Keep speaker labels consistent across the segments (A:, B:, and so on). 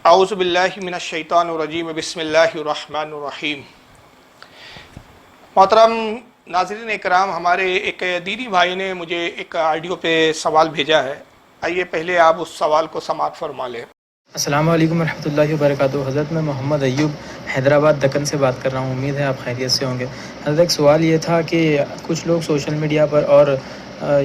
A: اعوذ باللہ من الشیطان الرجیم بسم اللہ الرحمن الرحیم۔ محترم ناظرین اکرام، ہمارے ایک دینی بھائی نے مجھے ایک آڈیو پہ سوال بھیجا ہے، آئیے پہلے آپ اس سوال کو سماعت فرما لیں۔
B: السلام علیکم ورحمۃ اللہ وبرکاتہ۔ حضرت میں محمد ایوب حیدرآباد دکن سے بات کر رہا ہوں، امید ہے آپ خیریت سے ہوں گے۔ حضرت ایک سوال یہ تھا کہ کچھ لوگ سوشل میڈیا پر اور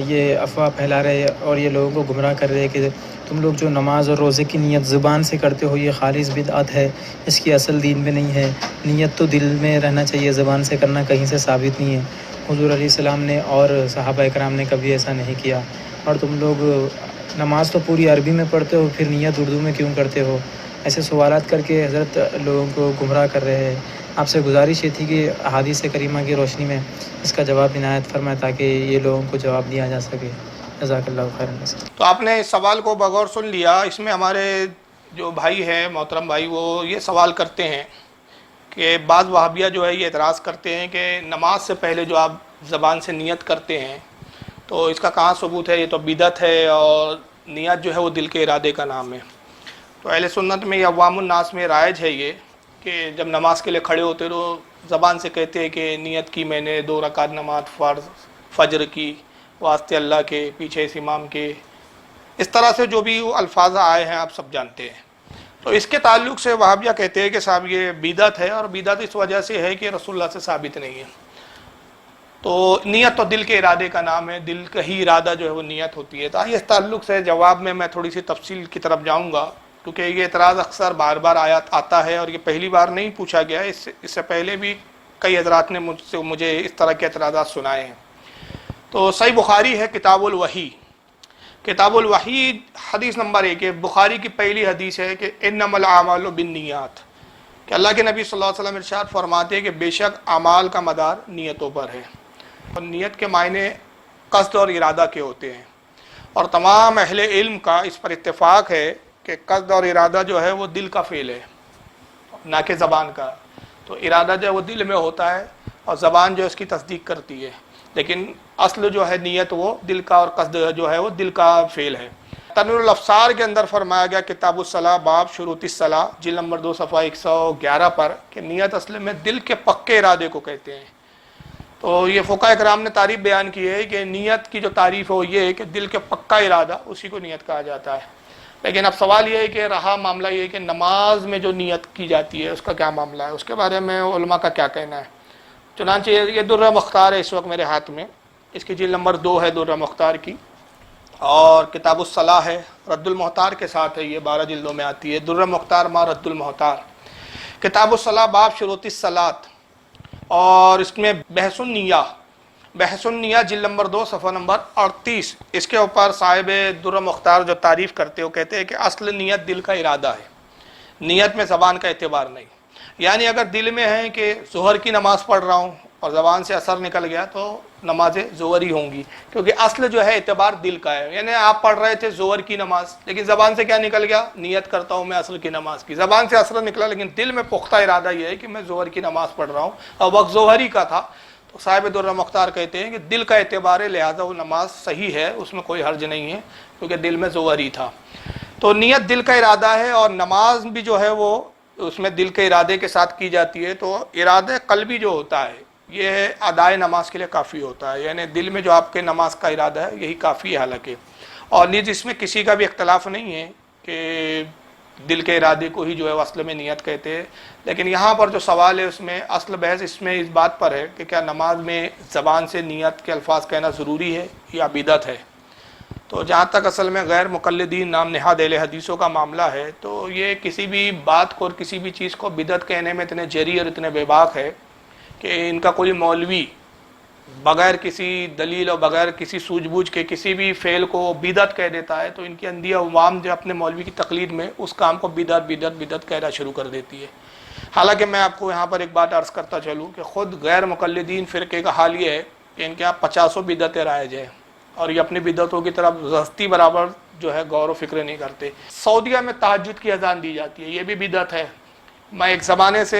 B: یہ افواہ پھیلا رہے اور یہ لوگوں کو گمراہ کر رہے کہ تم لوگ جو نماز اور روزے کی نیت زبان سے کرتے ہو یہ خالص بدعت ہے، اس کی اصل دین میں نہیں ہے، نیت تو دل میں رہنا چاہیے، زبان سے کرنا کہیں سے ثابت نہیں ہے۔ حضور علیہ السلام نے اور صحابہ اکرام نے کبھی ایسا نہیں کیا، اور تم لوگ نماز تو پوری عربی میں پڑھتے ہو، پھر نیت اردو میں کیوں کرتے ہو؟ ایسے سوالات کر کے حضرت لوگوں کو گمراہ کر رہے ہیں۔ آپ سے گزارش یہ تھی کہ احادیث کریمہ کی روشنی میں اس کا جواب عنایت فرمائے تاکہ یہ لوگوں کو جواب دیا جا سکے۔ جزاک اللہ خیر۔
A: تو آپ نے اس سوال کو بغور سن لیا۔ اس میں ہمارے جو بھائی ہیں، محترم بھائی، وہ یہ سوال کرتے ہیں کہ بعض وہابیہ جو ہے یہ اعتراض کرتے ہیں کہ نماز سے پہلے جو آپ زبان سے نیت کرتے ہیں تو اس کا کہاں ثبوت ہے، یہ تو بدعت ہے، اور نیت جو ہے وہ دل کے ارادے کا نام ہے۔ تو اہل سنت میں یا عوام الناس میں رائج ہے یہ کہ جب نماز کے لیے کھڑے ہوتے تو زبان سے کہتے ہیں کہ نیت کی میں نے 2 رکعت نماز فجر کی واسطے اللہ کے، پیچھے اس امام کے، اس طرح سے جو بھی الفاظ آئے ہیں آپ سب جانتے ہیں۔ تو اس کے تعلق سے وہابیہ کہتے ہیں کہ صاحب یہ بدعت ہے، اور بدعت اس وجہ سے ہے کہ رسول اللہ سے ثابت نہیں ہے۔ تو نیت تو دل کے ارادے کا نام ہے، دل کا ہی ارادہ جو ہے وہ نیت ہوتی ہے۔ تو اس تعلق سے جواب میں تھوڑی سی تفصیل کی طرف جاؤں گا، کیونکہ یہ اعتراض اکثر بار بار آتا ہے، اور یہ پہلی بار نہیں پوچھا گیا ہے، اس سے پہلے بھی کئی حضرات نے مجھے اس طرح کے اعتراضات سنائے ہیں۔ تو صحیح بخاری ہے کتاب الوحی، کتاب الوحی حدیث نمبر 1 ہے، بخاری کی پہلی حدیث ہے کہ انما الاعمال بالنیات، کہ اللہ کے نبی صلی اللہ علیہ وسلم ارشاد فرماتے ہیں کہ بے شک اعمال کا مدار نیتوں پر ہے، اور نیت کے معنی قصد اور ارادہ کے ہوتے ہیں، اور تمام اہل علم کا اس پر اتفاق ہے کہ قصد اور ارادہ جو ہے وہ دل کا فعل ہے، نہ کہ زبان کا۔ تو ارادہ جو ہے وہ دل میں ہوتا ہے، اور زبان جو ہے اس کی تصدیق کرتی ہے، لیکن اصل جو ہے نیت وہ دل کا، اور قصد جو ہے وہ دل کا فعل ہے۔ تنویر الافسار کے اندر فرمایا گیا کتاب الصلاۃ باب شروط الصلاۃ جلد نمبر 2 صفحہ 111 پر کہ نیت اصل میں دل کے پکے ارادے کو کہتے ہیں۔ تو یہ فقہاء کرام نے تعریف بیان کی ہے کہ نیت کی جو تعریف ہے وہ یہ ہے کہ دل کے پکا ارادہ، اسی کو نیت کہا جاتا ہے۔ لیکن اب سوال یہ ہے کہ رہا معاملہ یہ ہے کہ نماز میں جو نیت کی جاتی ہے اس کا کیا معاملہ ہے، اس کے بارے میں علماء کا کیا کہنا ہے۔ چنانچہ یہ درہ مختار ہے اس وقت میرے ہاتھ میں، اس کی جلد نمبر 2 ہے درہ مختار کی، اور کتاب الصلاح ہے، رد المحتار کے ساتھ ہے، یہ 12 جلدوں میں آتی ہے، درہ مختار ما رد المحتار، کتاب الصلاح باب شروط الصلاۃ، اور اس میں بحث النیہ جلد نمبر 2 صفحہ نمبر 38، اس کے اوپر صاحب درہ مختار جو تعریف کرتے وہ کہتے ہیں کہ اصل نیت دل کا ارادہ ہے، نیت میں زبان کا اعتبار نہیں۔ یعنی اگر دل میں ہے کہ ظہر کی نماز پڑھ رہا ہوں اور زبان سے اثر نکل گیا تو نمازیں ظہر ہی ہوں گی، کیونکہ اصل جو ہے اعتبار دل کا ہے۔ یعنی آپ پڑھ رہے تھے ظہر کی نماز، لیکن زبان سے کیا نکل گیا، نیت کرتا ہوں میں عصر کی نماز کی، زبان سے اثر نکلا، لیکن دل میں پختہ ارادہ یہ ہے کہ میں ظہر کی نماز پڑھ رہا ہوں، اور وقت ظہر ہی کا تھا۔ تو صاحب درہ مختار کہتے ہیں کہ دل کا اعتبار ہے، لہذا وہ نماز صحیح ہے، اس میں کوئی حرج نہیں ہے، کیونکہ دل میں ظہر ہی تھا۔ تو نیت دل کا ارادہ ہے، اور نماز بھی جو ہے وہ اس میں دل کے ارادے کے ساتھ کی جاتی ہے۔ تو ارادہ قلبی جو ہوتا ہے یہ ادائے نماز کے لیے کافی ہوتا ہے، یعنی دل میں جو آپ کے نماز کا ارادہ ہے یہی کافی ہے حالانکہ، اور نیز اس میں کسی کا بھی اختلاف نہیں ہے کہ دل کے ارادے کو ہی جو ہے اصل میں نیت کہتے ہیں۔ لیکن یہاں پر جو سوال ہے اس میں اصل بحث اس میں اس بات پر ہے کہ کیا نماز میں زبان سے نیت کے الفاظ کہنا ضروری ہے یا بدعت ہے۔ تو جہاں تک اصل میں غیر مقلدین نام نہاد اہل حدیثوں کا معاملہ ہے، تو یہ کسی بھی بات کو اور کسی بھی چیز کو بدعت کہنے میں اتنے جری اور اتنے بے باک ہے کہ ان کا کوئی مولوی بغیر کسی دلیل اور بغیر کسی سوجھ بوجھ کے کسی بھی فعل کو بدعت کہہ دیتا ہے، تو ان کی اندھی عوام جو اپنے مولوی کی تقلید میں اس کام کو بدعت کہنا شروع کر دیتی ہے۔ حالانکہ میں آپ کو یہاں پر ایک بات عرض کرتا چلوں کہ خود غیر مقلدین فرقے کا حال یہ ہے کہ ان کے یہاں 50 بدعتیں رائج ہیں، اور یہ اپنی بدعتوں کی طرف زستی برابر جو ہے غور و فکر نہیں کرتے۔ سعودیہ میں تہجد کی اذان دی جاتی ہے، یہ بھی بدعت ہے، میں ایک زمانے سے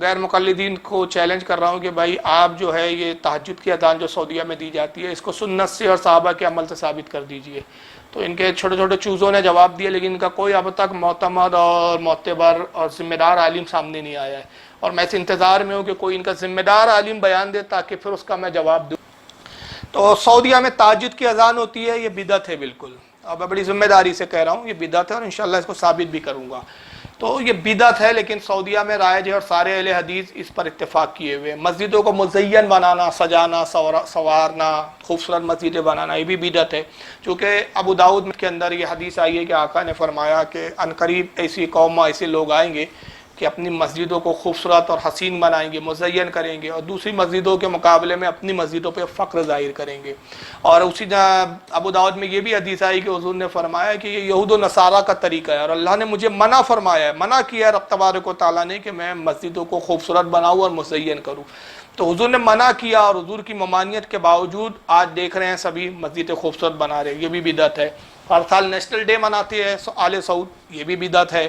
A: غیر مقلدین کو چیلنج کر رہا ہوں کہ بھائی آپ جو ہے یہ تہجد کی اذان جو سعودیہ میں دی جاتی ہے اس کو سنت سے اور صحابہ کے عمل سے ثابت کر دیجئے. تو ان کے چھوٹے چھوٹے چوزوں نے جواب دیا، لیکن ان کا کوئی اب تک معتمد اور معتبر اور ذمہ دار عالم سامنے نہیں آیا ہے، اور میں اس انتظار میں ہوں کہ کوئی ان کا ذمہ دار عالم بیان دے تاکہ پھر اس کا میں جواب دوں. تو سعودیہ میں تہجد کی اذان ہوتی ہے، یہ بدعت ہے بالکل، اور میں بڑی ذمہ داری سے کہہ رہا ہوں یہ بدعت ہے، اور انشاءاللہ اس کو ثابت بھی کروں گا. تو یہ بدعت ہے، لیکن سعودیہ میں رائج ہے اور سارے اہل حدیث اس پر اتفاق کیے ہوئے. مسجدوں کو مزین بنانا، سجانا، سوارنا، خوبصورت مسجدیں بنانا، یہ بھی بدعت ہے. چونکہ ابو داؤد کے اندر یہ حدیث آئی ہے کہ آقا نے فرمایا کہ عنقریب ایسی قوم، ایسے لوگ آئیں گے کہ اپنی مسجدوں کو خوبصورت اور حسین بنائیں گے، مزین کریں گے، اور دوسری مسجدوں کے مقابلے میں اپنی مسجدوں پہ فخر ظاہر کریں گے. اور اسی ابو داؤد میں یہ بھی حدیث آئی کہ حضور نے فرمایا کہ یہ یہود و نصارہ کا طریقہ ہے، اور اللہ نے مجھے منع فرمایا ہے، منع کیا ہے رب تبارک و تعالیٰ نے کہ میں مسجدوں کو خوبصورت بناؤں اور مزین کروں. تو حضور نے منع کیا، اور حضور کی ممانعت کے باوجود آج دیکھ رہے ہیں سبھی مسجدیں خوبصورت بنا رہے ہیں، یہ بھی بدعت ہے. ہر سال نیشنل ڈے مناتے ہیں آل سعود، یہ بھی بدعت ہے.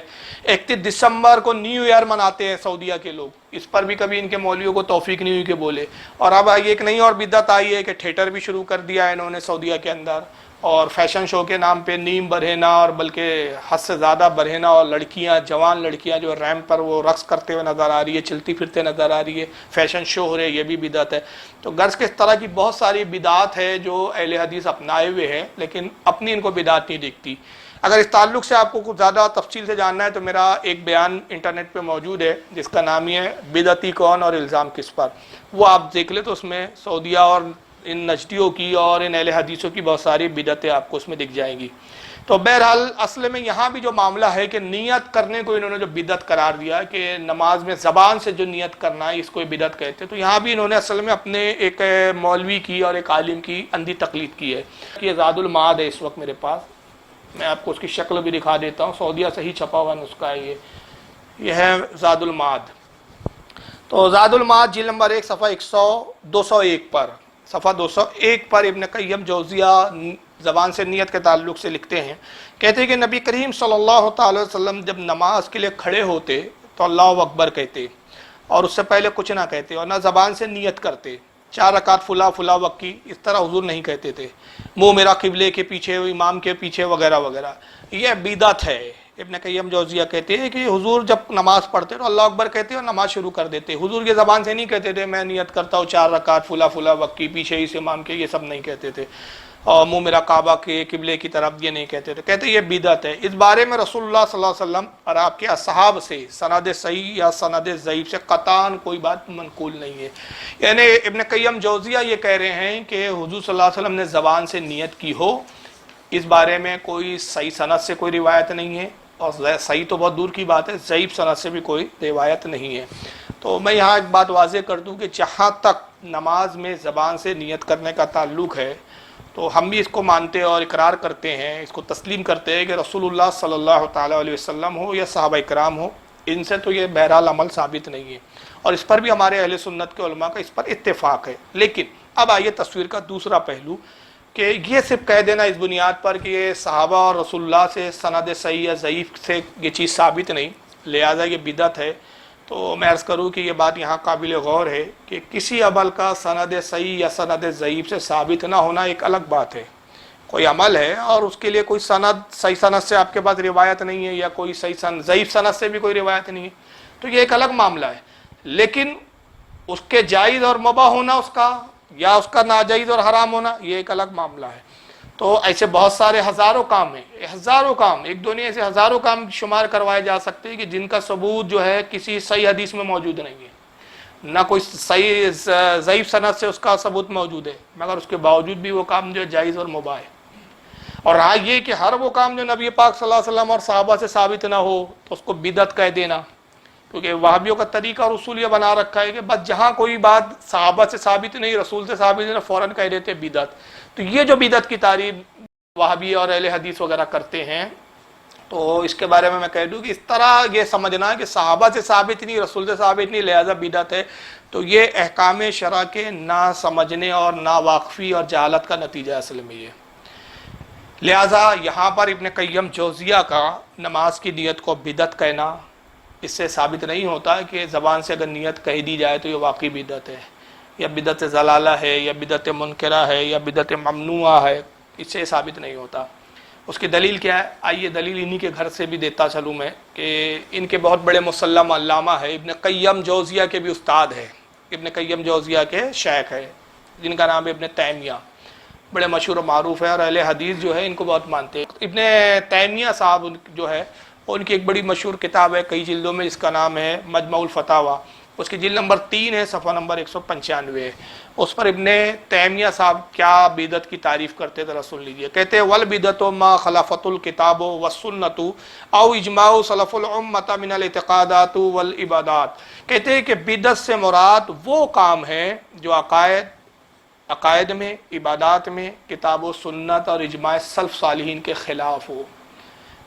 A: 31 دسمبر کو نیو ایئر مناتے ہیں سعودیہ کے لوگ، اس پر بھی کبھی ان کے مولویوں کو توفیق نہیں ہوئی کہ بولے. اور اب ایک نئی اور بدعت آئی ہے کہ تھیٹر بھی شروع کر دیا ہے انہوں نے سعودیہ کے اندر، اور فیشن شو کے نام پہ نیم برہنہ اور بلکہ حد سے زیادہ برہنہ، اور لڑکیاں، جوان لڑکیاں جو ریمپ پر وہ رقص کرتے ہوئے نظر آ رہی ہے، چلتی پھرتے نظر آ رہی ہے، فیشن شو ہو رہے، یہ بھی بدعت ہے. تو غرض کہ اس طرح کی بہت ساری بدعات ہے جو اہل حدیث اپنائے ہوئے ہیں، لیکن اپنی ان کو بدعت نہیں دکھتی. اگر اس تعلق سے آپ کو کچھ زیادہ تفصیل سے جاننا ہے تو میرا ایک بیان انٹرنیٹ پہ موجود ہے جس کا نام ہی ہے بدعتی کون اور الزام کس پر. وہ آپ دیکھ لیں تو اس میں سعودیہ اور ان نجدیوں کی اور ان اہل حدیثوں کی بہت ساری بدعتیں آپ کو اس میں دکھ جائیں گی. تو بہرحال اصل میں یہاں بھی جو معاملہ ہے کہ نیت کرنے کو انہوں نے جو بدعت قرار دیا کہ نماز میں زبان سے جو نیت کرنا ہے اس کو بدعت کہتے ہیں، تو یہاں بھی انہوں نے اصل میں اپنے ایک مولوی کی اور ایک عالم کی اندھی تقلید کی ہے. یہ زاد المعاد ہے اس وقت میرے پاس، میں آپ کو اس کی شکل بھی دکھا دیتا ہوں، سعودیہ سے ہی چھپا ہوا نسخہ ہے یہ ہے زاد المعاد. تو زاد المعاد جلد نمبر 1 صفحہ 201 پر، صفحہ 201 پر ابن قیم جوزیہ زبان سے نیت کے تعلق سے لکھتے ہیں، کہتے ہیں کہ نبی کریم صلی اللہ تعالی وسلم جب نماز کے لیے کھڑے ہوتے تو اللہ اکبر کہتے، اور اس سے پہلے کچھ نہ کہتے، اور نہ زبان سے نیت کرتے 4 رکعت فلا فلا وقت کی، اس طرح حضور نہیں کہتے تھے، منہ میرا قبلے کے پیچھے، امام کے پیچھے وغیرہ وغیرہ. یہ بدعت ہے. ابن قیم جوزیہ کہتے ہیں کہ حضور جب نماز پڑھتے تو اللہ اکبر کہتے اور نماز شروع کر دیتے. حضور یہ زبان سے نہیں کہتے تھے میں نیت کرتا ہوں 4 رکعت فلا فلا وقت کی، پیچھے اس امام کے، یہ سب نہیں کہتے تھے. اور منہ میرا کعبہ کے قبلے کی طرف، یہ نہیں کہتے تھے. کہتے یہ بدعت ہے. اس بارے میں رسول اللہ صلی اللہ علیہ وسلم اور آپ کے اصحاب سے سند صحیح یا سند ضعیف سے قطعاً کوئی بات منقول نہیں ہے. یعنی ابن قیم جوزیہ یہ کہہ رہے ہیں کہ حضور صلی اللہ علیہ وسلم نے زبان سے نیت کی ہو، اس بارے میں کوئی صحیح سند سے کوئی روایت نہیں ہے، اور صحیح تو بہت دور کی بات ہے، ضعیف سند سے بھی کوئی روایت نہیں ہے. تو میں یہاں ایک بات واضح کر دوں کہ جہاں تک نماز میں زبان سے نیت کرنے کا تعلق ہے تو ہم بھی اس کو مانتے اور اقرار کرتے ہیں، اس کو تسلیم کرتے ہیں کہ رسول اللہ صلی اللہ تعالیٰ علیہ وسلم ہو یا صحابہ کرام ہو، ان سے تو یہ بہرحال عمل ثابت نہیں ہے، اور اس پر بھی ہمارے اہل سنت کے علماء کا اس پر اتفاق ہے. لیکن اب آئیے تصویر کا دوسرا پہلو کہ یہ صرف کہہ دینا اس بنیاد پر کہ یہ صحابہ اور رسول اللہ سے سند صحیح یا ضعیف سے یہ چیز ثابت نہیں، لہٰذا یہ بدعت ہے. تو میں عرض کروں کہ یہ بات یہاں قابل غور ہے کہ کسی عمل کا سند صحیح یا سند ضعیف سے ثابت نہ ہونا ایک الگ بات ہے. کوئی عمل ہے اور اس کے لیے کوئی سند، صحیح سند سے آپ کے پاس روایت نہیں ہے، یا کوئی صحیح سند، ضعیف سند سے بھی کوئی روایت نہیں ہے، تو یہ ایک الگ معاملہ ہے. لیکن اس کے جائز اور مباح ہونا اس کا، یا اس کا ناجائز اور حرام ہونا، یہ ایک الگ معاملہ ہے. تو ایسے بہت سارے ہزاروں کام ہیں، ہزاروں کام، ایک دو نہیں، ایسے ہزاروں کام شمار کروائے جا سکتے ہیں کہ جن کا ثبوت جو ہے کسی صحیح حدیث میں موجود نہیں ہے، نہ کوئی صحیح ضعیف سند سے اس کا ثبوت موجود ہے، مگر اس کے باوجود بھی وہ کام جو جائز اور مباح ہے. اور رہا یہ کہ ہر وہ کام جو نبی پاک صلی اللہ علیہ وسلم اور صحابہ سے ثابت نہ ہو تو اس کو بدعت کہہ دینا، کیونکہ وہابیوں کا طریقہ اور اصول یہ بنا رکھا ہے کہ بس جہاں کوئی بات صحابہ سے ثابت نہیں، رسول سے ثابت نہیں، فوراً کہہ دیتے بدعت. تو یہ جو بدعت کی تعریف وہابی اور اہل حدیث وغیرہ کرتے ہیں، تو اس کے بارے میں کہہ دوں کہ اس طرح یہ سمجھنا کہ صحابہ سے ثابت نہیں، رسول سے ثابت نہیں، لہذا بدعت ہے، تو یہ احکام شرع کے نہ سمجھنے اور نا واقفی اور جہالت کا نتیجہ اصل میں یہ. لہذا یہاں پر ابن قیم جوزیہ کا نماز کی نیت کو بدعت کہنا اس سے ثابت نہیں ہوتا کہ زبان سے اگر نیت کہہ دی جائے تو یہ واقعی بدعت ہے، یا بدعت ضلالہ ہے، یا بدعت منکرہ ہے، یا بدعت ممنوعہ ہے، اس سے ثابت نہیں ہوتا۔ اس کی دلیل کیا ہے؟ آئیے دلیل انہی کے گھر سے بھی دیتا چلوں میں، کہ ان کے بہت بڑے مسلم علامہ ہے، ابن قیم جوزیہ کے بھی استاد ہے، ابن قیم جوزیہ کے شیخ ہے، جن کا نام ہے ابن تیمیہ، بڑے مشہور و معروف ہے، اور اہل حدیث جو ہے ان کو بہت مانتے ہیں۔ ابن تیمیہ صاحب جو ہے ان کی ایک بڑی مشہور کتاب ہے کئی جلدوں میں، جس کا نام ہے مجمع الفتاوی، اس کی جلد نمبر 3 ہے، صفحہ نمبر 195 ہے۔ اس پر ابن تیمیہ صاحب کیا بدعت کی تعریف کرتے تھے سن لیجیے۔ کہتے ہیں والبدعۃ ما خلفت الکتاب والسنۃ او اجماع سلف الامۃ من الاعتقادات والعبادات۔ کہتے ہیں کہ بدعت سے مراد وہ کام ہیں جو عقائد میں، عبادات میں، کتاب و سنت اور اجماع سلف صالحین کے خلاف ہو۔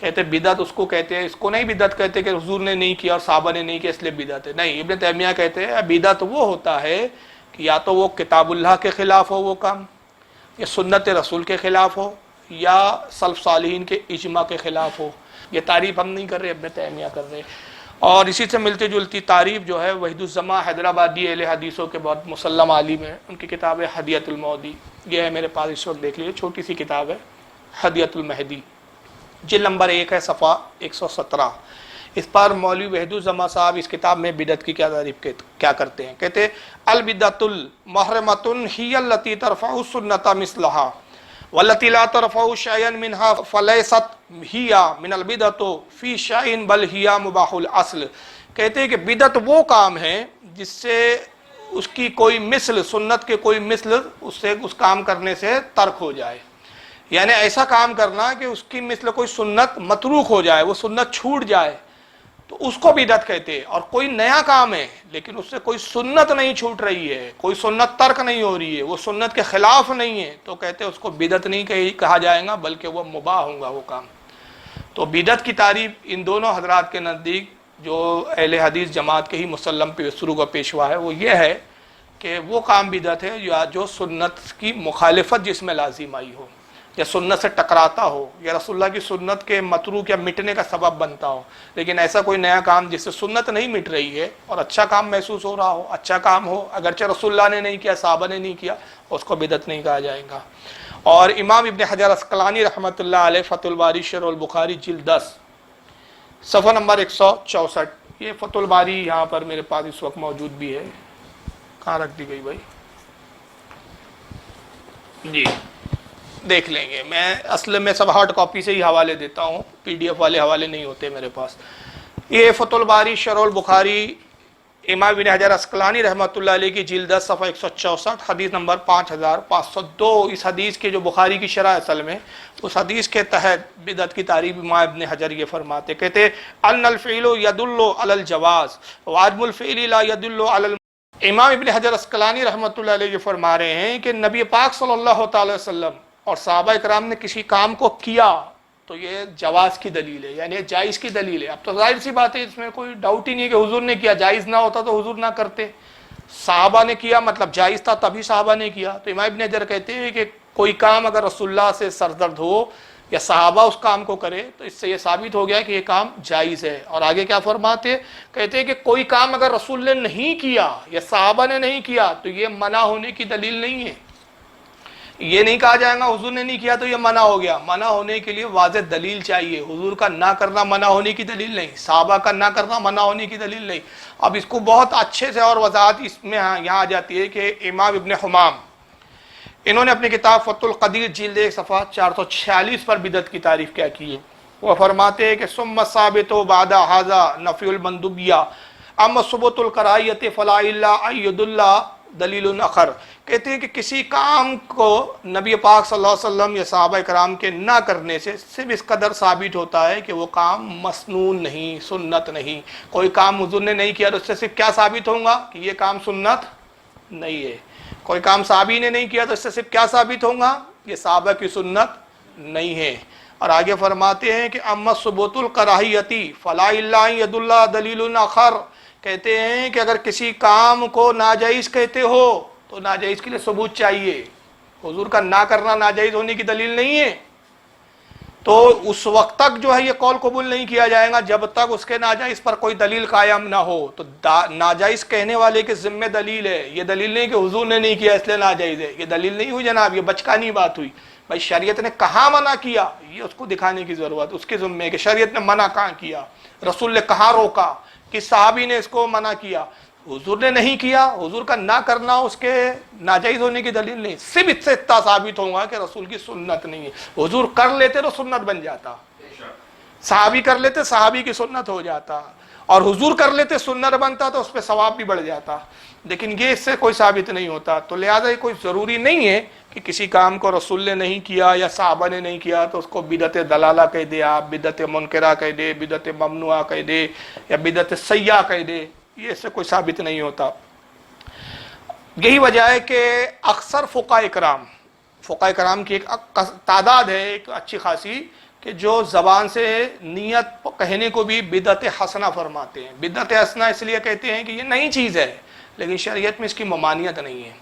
A: کہتے بدعت اس کو کہتے ہیں، اس کو نہیں بدعت کہتے کہ حضور نے نہیں کیا اور صحابہ نے نہیں کیا اس لیے بدعت ہے، نہیں، ابن تیمیہ کہتے ہیں بدعت وہ ہوتا ہے کہ یا تو وہ کتاب اللہ کے خلاف ہو وہ کام، یا سنت رسول کے خلاف ہو، یا سلف صالحین کے اجماع کے خلاف ہو۔ یہ تعریف ہم نہیں کر رہے، ابن تیمیہ کر رہے۔ اور اسی سے ملتی جلتی تعریف جو ہے وحید الزماں حیدرآبادی اہل حدیثوں کے بہت مسلم عالم ہیں، ان کی کتاب ہے ہدیۃ المہدی، یہ ہے میرے پاس اس وقت، دیکھ لیجیے، چھوٹی سی کتاب ہے ہدیۃ المہدی، جلد نمبر 1 ہے، صفحہ 117۔ اس پر مولوی وحید الزماں صاحب اس کتاب میں بدعت کی کیا تعریف کیا کرتے ہیں؟ کہتے ہیں البدعۃ المحرمۃ ہی التی ترفع السنۃ مثلھا والتي لا ترفع شيئا منها فليست هي من البدعۃ في شيء بل هي مباح الاصل۔ کہتے ہیں کہ بدعت وہ کام ہے جس سے اس کی کوئی مثل، سنت کے کوئی مثل اس سے اس کام کرنے سے ترک ہو جائے، یعنی ایسا کام کرنا کہ اس کی مثل کوئی سنت متروک ہو جائے، وہ سنت چھوٹ جائے، تو اس کو بدعت کہتے ہیں۔ اور کوئی نیا کام ہے لیکن اس سے کوئی سنت نہیں چھوٹ رہی ہے، کوئی سنت ترک نہیں ہو رہی ہے، وہ سنت کے خلاف نہیں ہے، تو کہتے ہیں اس کو بدعت نہیں کہا جائے گا بلکہ وہ مباح ہوگا وہ کام۔ تو بدعت کی تعریف ان دونوں حضرات کے نزدیک، جو اہل حدیث جماعت کے ہی مسلم سرو کا پیشوا ہے، وہ یہ ہے کہ وہ کام بدعت ہے جو سنت کی مخالفت جس میں لازم آئی ہو، یا سنت سے ٹکراتا ہو، یا رسول اللہ کی سنت کے متروک یا مٹنے کا سبب بنتا ہو۔ لیکن ایسا کوئی نیا کام جس سے سنت نہیں مٹ رہی ہے اور اچھا کام محسوس ہو رہا ہو، اچھا کام ہو، اگرچہ رسول اللہ نے نہیں کیا، صحابہ نے نہیں کیا، اس کو بدعت نہیں کہا جائے گا۔ اور امام ابن حجر عسقلانی رحمۃ اللہ علیہ فتح الباری شرح البخاری جلد 10 صفحہ نمبر 164، یہ فتح الباری یہاں پر میرے پاس اس وقت موجود بھی ہے، کہاں رکھ دی گئی بھائی؟ جی دیکھ لیں گے، میں اصل میں سب ہارڈ کاپی سے ہی حوالے دیتا ہوں، پی ڈی ایف والے حوالے نہیں ہوتے میرے پاس۔ یہ فتح الباری شرح البخاری امام ابن حجر عسقلانی رحمۃ اللہ علیہ کی جلد 10 صفحہ 164، حدیث نمبر 5502۔ اس حدیث کے جو بخاری کی شرح اصل میں، اس حدیث کے تحت بدعت کی تعریف امام ابن حجر یہ فرماتے، کہتے ان الفعل يدل على الجواز وعدم الفعل لا يدل على امام ابن حجر عسقلانی رحمۃ اللہ علیہ یہ فرما رہے ہیں کہ نبی پاک صلی اللہ تعالی وسلم اور صحابہ اکرام نے کسی کام کو کیا تو یہ جواز کی دلیل ہے، یعنی جائز کی دلیل ہے۔ اب تو ظاہر سی بات ہے، اس میں کوئی ڈاؤٹ ہی نہیں ہے کہ حضور نے کیا، جائز نہ ہوتا تو حضور نہ کرتے، صحابہ نے کیا مطلب جائز تھا تبھی صحابہ نے کیا۔ تو امام ابن حجر کہتے ہیں کہ کوئی کام اگر رسول اللہ سے سردرد ہو یا صحابہ اس کام کو کرے تو اس سے یہ ثابت ہو گیا کہ یہ کام جائز ہے۔ اور آگے کیا فرماتے؟ کہتے ہیں کہ کوئی کام اگر رسول نے نہیں کیا یا صحابہ نے نہیں کیا تو یہ منع ہونے کی دلیل نہیں ہے، یہ نہیں کہا جائے گا حضور نے نہیں کیا تو یہ منع ہو گیا۔ منع ہونے کے لیے واضح دلیل چاہیے، حضور کا نہ کرنا منع ہونے کی دلیل نہیں، صحابہ کا نہ کرنا منع ہونے کی دلیل نہیں۔ اب اس کو بہت اچھے سے اور وضاحت اس میں یہاں آ جاتی ہے کہ امام ابن حمام انہوں نے اپنی کتاب فتح القدیر جلد 1 صفحہ 446 پر بدعت کی تعریف کیا کی ہے۔ وہ فرماتے ہیں کہ ثم ثابت بعد ھذا نفی المندوبیہ اما ثبوت الکراہیۃ فلا الا ان يدل دلیل اخر۔ کہتے ہیں کہ کسی کام کو نبی پاک صلی اللہ علیہ وسلم یا صحابہ کرام کے نہ کرنے سے صرف اس قدر ثابت ہوتا ہے کہ وہ کام مسنون نہیں، سنت نہیں۔ کوئی کام حضور نے نہیں کیا تو اس سے صرف کیا ثابت ہوگا کہ یہ کام سنت نہیں ہے۔ کوئی کام صحابی نے نہیں کیا تو اس سے صرف کیا ثابت ہوگا؟ یہ صحابہ کی سنت نہیں ہے۔ اور آگے فرماتے ہیں کہ اما ثبوت الکراہیۃ فلا الا ان يدل دلیل اخر۔ کہتے ہیں کہ اگر کسی کام کو ناجائز کہتے ہو تو ناجائز کے لیے ثبوت چاہیے، حضور کا نہ کرنا ناجائز ہونے کی دلیل نہیں ہے۔ تو اس وقت تک جو ہے یہ قول قبول نہیں کیا جائے گا جب تک اس کے ناجائز پر کوئی دلیل قائم نہ ہو. تو ناجائز کہنے والے کے ذمہ دلیل ہے. یہ دلیل نہیں کہ حضور نے نہیں کیا اس لیے ناجائز ہے. یہ دلیل نہیں ہوئی جناب, یہ بچکانی بات ہوئی. بھائی شریعت نے کہاں منع کیا, یہ اس کو دکھانے کی ضرورت اس کے ذمہ ہے کہ شریعت نے منع کہاں کیا, رسول نے کہاں روکا, کس صحابی نے اس کو منع کیا. حضور نے نہیں کیا, حضور کا نہ کرنا اس کے ناجائز ہونے کی دلیل نہیں. صرف اس سے اتنا ثابت ہوگا کہ رسول کی سنت نہیں ہے. حضور کر لیتے تو سنت بن جاتا, صحابی کر لیتے صحابی کی سنت ہو جاتا, اور حضور کر لیتے سنت بنتا تو اس پہ ثواب بھی بڑھ جاتا. لیکن یہ اس سے کوئی ثابت نہیں ہوتا. تو لہٰذا یہ کوئی ضروری نہیں ہے کہ کسی کام کو رسول نے نہیں کیا یا صحابہ نے نہیں کیا تو اس کو بدعت دلالہ کہہ دے, آپ بدعت منکرہ کہہ دے, بدعت ممنوعہ کہہ دے, یا بدعت سیاح کہہ دے. یہ اس سے کوئی ثابت نہیں ہوتا. یہی وجہ ہے کہ اکثر فقہاء کرام کی ایک تعداد ہے ایک اچھی خاصی کہ جو زبان سے نیت کہنے کو بھی بدعت حسنہ فرماتے ہیں. بدعت حسنہ اس لیے کہتے ہیں کہ یہ نئی چیز ہے لیکن شریعت میں اس کی ممانعت نہیں ہے.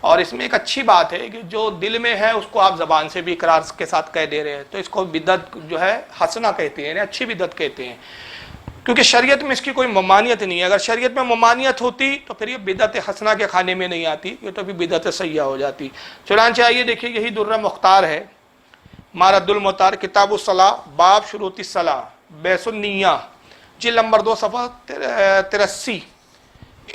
A: اور اس میں ایک اچھی بات ہے کہ جو دل میں ہے اس کو آپ زبان سے بھی اقرار کے ساتھ کہہ دے رہے ہیں, تو اس کو بدعت جو ہے حسنہ کہتے ہیں, یعنی اچھی بدعت کہتے ہیں, کیونکہ شریعت میں اس کی کوئی ممانعت نہیں ہے. اگر شریعت میں ممانعت ہوتی تو پھر یہ بدعت حسنہ کے کھانے میں نہیں آتی, یہ تو بھی بدعت سیاح ہو جاتی. چنانچہ آئیے دیکھیے, یہی درہ مختار ہے, مارد المختار, کتاب الصلاح, باب شروط الصلاح, بیس النیہ, جلد نمبر 2 صفحہ 83.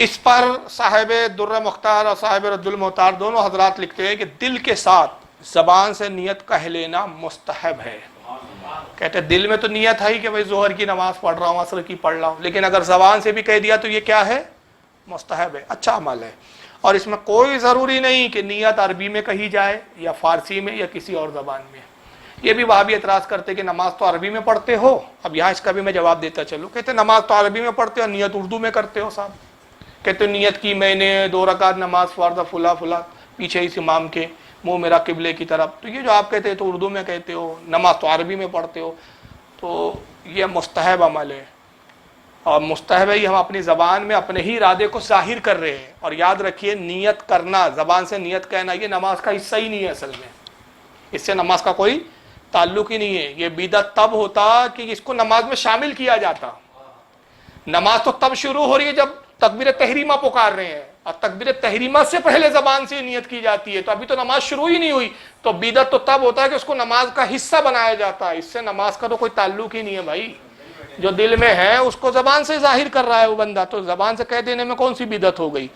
A: اس پر صاحب درہ مختار اور صاحب رد المختار دونوں حضرات لکھتے ہیں کہ دل کے ساتھ زبان سے نیت کہہ لینا مستحب ہے. کہتے ہیں دل میں تو نیت ہے ہی کہ بھائی ظہر کی نماز پڑھ رہا ہوں, عصر کی پڑھ رہا ہوں, لیکن اگر زبان سے بھی کہہ دیا تو یہ کیا ہے, مستحب ہے, اچھا عمل ہے. اور اس میں کوئی ضروری نہیں کہ نیت عربی میں کہی جائے یا فارسی میں یا کسی اور زبان میں. یہ بھی وہابی اعتراض کرتے کہ نماز تو عربی میں پڑھتے ہو. اب یہاں اس کا بھی میں جواب دیتا چلوں. کہتے ہیں نماز تو عربی میں پڑھتے ہو, نیت اردو میں کرتے ہو صاحب. کہتے نیت کی میں نے 2 رکعت نماز فرض فلا پیچھے اس امام کے, منہ میرا قبلے کی طرف. تو یہ جو آپ کہتے ہیں تو اردو میں کہتے ہو, نماز تو عربی میں پڑھتے ہو, تو یہ مستحب عمل ہے. اور مستحب ہے یہ ہم اپنی زبان میں اپنے ہی ارادے کو ظاہر کر رہے ہیں. اور یاد رکھیے نیت کرنا, زبان سے نیت کہنا, یہ نماز کا حصہ ہی نہیں ہے اصل میں. اس سے نماز کا کوئی تعلق ہی نہیں ہے. یہ بدعت تب ہوتا کہ اس کو نماز میں شامل کیا جاتا. نماز تو تب شروع ہو رہی ہے جب تکبیر تحریمہ پکار رہے ہیں, اور تکبیر تحریمہ سے پہلے زبان سے نیت کی جاتی ہے, تو ابھی تو نماز شروع ہی نہیں ہوئی. تو بدعت تو تب ہوتا ہے کہ اس کو نماز کا حصہ بنایا جاتا ہے. اس سے نماز کا تو کوئی تعلق ہی نہیں ہے بھائی. جو دل میں ہے اس کو زبان سے ظاہر کر رہا ہے وہ بندہ, تو زبان سے کہہ دینے میں کون سی بدعت ہو گئی.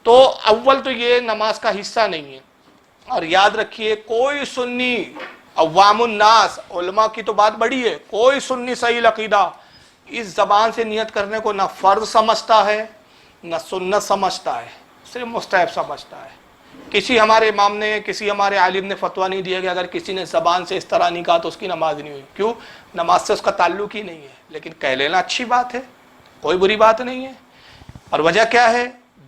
A: تو اول تو یہ نماز کا حصہ نہیں ہے. اور یاد رکھیے کوئی سنی, عوام الناس, علماء کی تو بات بڑی ہے, کوئی سنی صحیح عقیدہ اس زبان سے نیت کرنے کو نہ فرض سمجھتا ہے نہ سنت سمجھتا ہے, صرف مستحب سمجھتا ہے. کسی ہمارے امام نے, کسی ہمارے عالم نے فتویٰ نہیں دیا کہ اگر کسی نے زبان سے اس طرح نہیں کہا تو اس کی نماز نہیں ہوئی. کیوں؟ نماز سے اس کا تعلق ہی نہیں ہے. لیکن کہہ لینا اچھی بات ہے, کوئی بری بات نہیں ہے. اور وجہ کیا ہے,